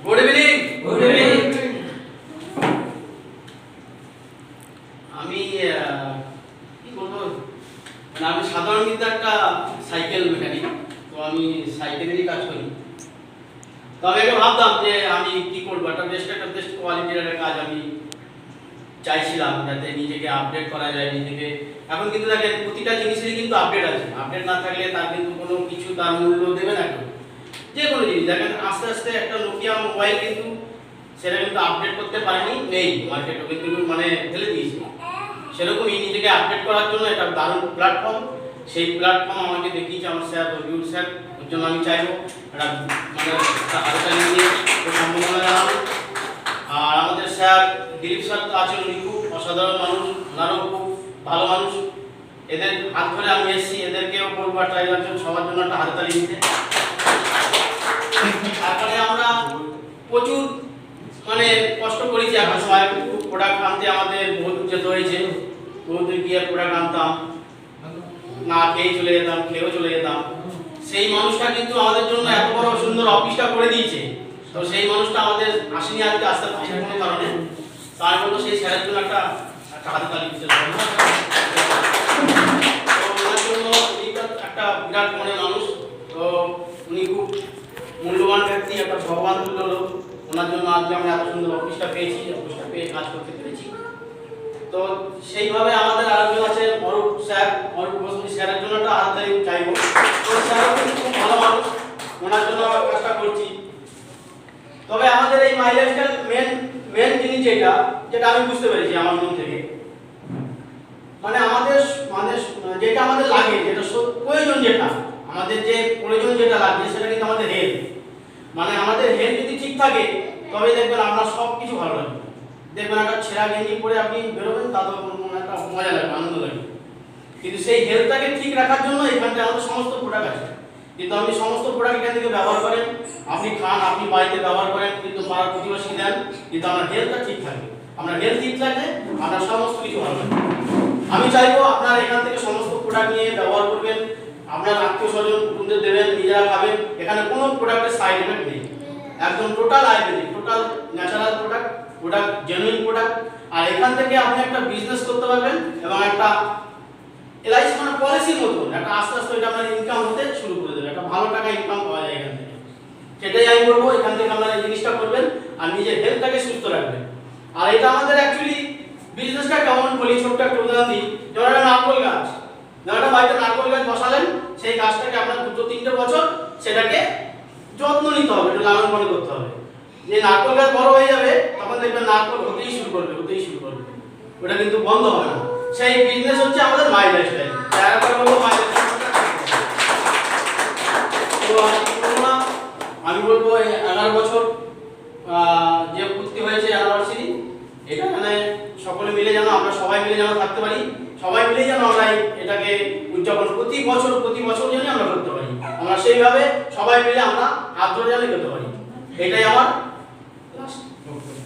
Good evening. Good evening. আমি কি বলবো, মানে আমি সাধারণত একটা সাইকেল মেকানিক, তো আমি সাইকেলেরই কাজ করি। তো আমি আগে ভাবতাম যে আমি কি করবো, একটা বেস্ট কোয়ালিটির একটা কাজ আমি চাইছিলাম, যাতে নিজেকে আপডেট করা যায় নিজেকে। এখন কিন্তু দেখেন প্রতিটা জিনিসেরই কিন্তু আপডেট আছে, আপডেট না থাকলে তার কিন্তু কোনো কিছু তার মূল্য দেবে না। যে কোনো জিনিস দেখেন আস্তে আস্তে একটা নোকিয়া মোবাইল কিন্তু সেটা কিন্তু আপডেট করতে পারেনি, নেই মার্কেটে, কিন্তু মানে ফেলে দিয়েছে। সেরকমই নিজেকে আপডেট করার জন্য একটা দারুণ প্ল্যাটফর্ম, সেই প্ল্যাটফর্ম আমাকে দেখিয়েছে আমার স্যার রবিউল স্যার। ওর জন্য আমি চাইবো একটা মানে একটা হাততালি দিয়ে সম্ভাবনা জানাবো। আর আমাদের স্যার দিলীপ স্যার তো আছেন, উনি খুব অসাধারণ মানুষ, ওনারও খুব ভালো মানুষ। এদের হাত ধরে আমি এসেছি, এদেরকেও বলবো একটা সবার জন্য একটা হাততালি দিতে। তারপরে আমরা প্রচুর মানে কষ্ট করেছি, এখন সবাই প্রোডাক্ট আনতে আমাদের বহুত যেতে হয়েছে, বহুত গিয়ে প্রোডাক্ট আনতাম, না খেয়ে চলে যেতাম, খেয়েও চলে যেতাম। সেই মানুষটা কিন্তু আমাদের জন্য এত বড় সুন্দর অফিসটা করে দিয়েছে। তো সেই মানুষটা আমাদের আসেনি আজকে, আসতে পারছে কোনো কারণে। তার মতো সেই স্যারের জন্য একটা হাততালি দিতে হবে। তো ওনার জন্য একটা বিরাট মনের মানুষ, তো উনি খুব মূল্যবান ব্যক্তি, একটা ভগবান তুল্য লোক। ওনার জন্য আজকে আমরা এত সুন্দর অফিসটা পেয়েছি, অফিসটা পেয়ে কাজ করতে পেরেছি। তো সেইভাবে আমাদের আরেকজন আছে অরূপ স্যার, অরূপ বসুনি স্যারের জন্য একটা হাততালি চাইবো। তো স্যারও কিন্তু খুব ভালো মানুষ, ওনার জন্য আমরা কাজটা করছি। তবে আমাদের এই মাই লাইফস্টাইল মেন জিনিস যেটা আমি বুঝতে পেরেছি আমার মন থেকে, মানে আমাদের মানে যেটা আমাদের লাগে, যেটা প্রয়োজন, যেটা আমাদের যে প্রয়োজন যেটা লাগবে সেটা কিন্তু আমাদের হেলথ। মানে আমাদের হেলথ যদি ঠিক থাকে তবে দেখবেন আপনার সব কিছু ভালো লাগবে। দেখবেন একটা ছেঁড়া গেঞ্জি পরে আপনি বেরোবেন, তাতেও একটা মজা লাগবে, আনন্দ লাগবে। কিন্তু সেই হেলথটাকে ঠিক রাখার জন্য এখানটা আমাদের সমস্ত প্রোডাক্ট আছে। কিন্তু আপনি সমস্ত প্রোডাক্ট এখান থেকে ব্যবহার করেন, আপনি খান, আপনি বাড়িতে ব্যবহার করেন, কিন্তু পাড়ার প্রতিবেশী দেন, কিন্তু আপনার হেলথটা ঠিক থাকবে। আপনার হেলথ ঠিক থাকলে আপনার সমস্ত কিছু ভালো লাগবে। আমি চাইবো আপনার এখান থেকে সমস্ত প্রোডাক্ট নিয়ে ব্যবহার করবেন, আপনার আত্মীয় স্বজন কুটুমদের দেবেন, নিজেরা খাবেন। এখানে কোনো প্রোডাক্টের সাইড এফেক্ট নেই, একদম total Ayurvedic, total natural product genuine product. আর এখান থেকে আপনি একটা বিজনেস করতে পারবেন এবং একটা এলআইসি মানে পলিসির মতন একটা আস্তে আস্তে এটা আপনার ইনকাম হতে শুরু করে দেবে, একটা ভালো টাকা ইনকাম পাওয়া যায় এখান থেকে। সেটাই আমি বলবো, এখান থেকে আপনারা এই জিনিসটা করবেন আর নিজের হেলথটাকে সুস্থ রাখবেন। আর এটা আমাদের অ্যাকচুয়ালি বিজনেসটা কেমন বলি, ছোট্ট একটা উদাহরণ দিই। যেমন একটা নারকেল গাছ, যেমন বাড়িতে নারকেল গাছ বসালেন, সেই গাছটাকে আপনার 2-3 বছর সেটাকে যত্ন নিতে হবে, একটু লালন পালন করতে হবে। যে নারকেল গাছ বড় হয়ে যাবে তখন দেখবেন নারকেল হতেই শুরু করবে। ওটা কিন্তু বন্ধ হবে না। সেই বিজনেস হচ্ছে আমাদের মাই লাইফস্টাইল। আমি বলবো এই 11 বছর যে পূর্তি হয়েছে অ্যানিভার্সারি, এটা মানে সকলে মিলে যেন আমরা সবাই মিলে যেন থাকতে পারি, সবাই মিলে যেন আমরা এটাকে উদযাপন প্রতি বছর যেন আমরা করতে পারি। আমরা সেইভাবে সবাই মিলে আমরা হাত ধরে যেন করতে পারি। এটাই আমার লাস্ট বক্তব্য।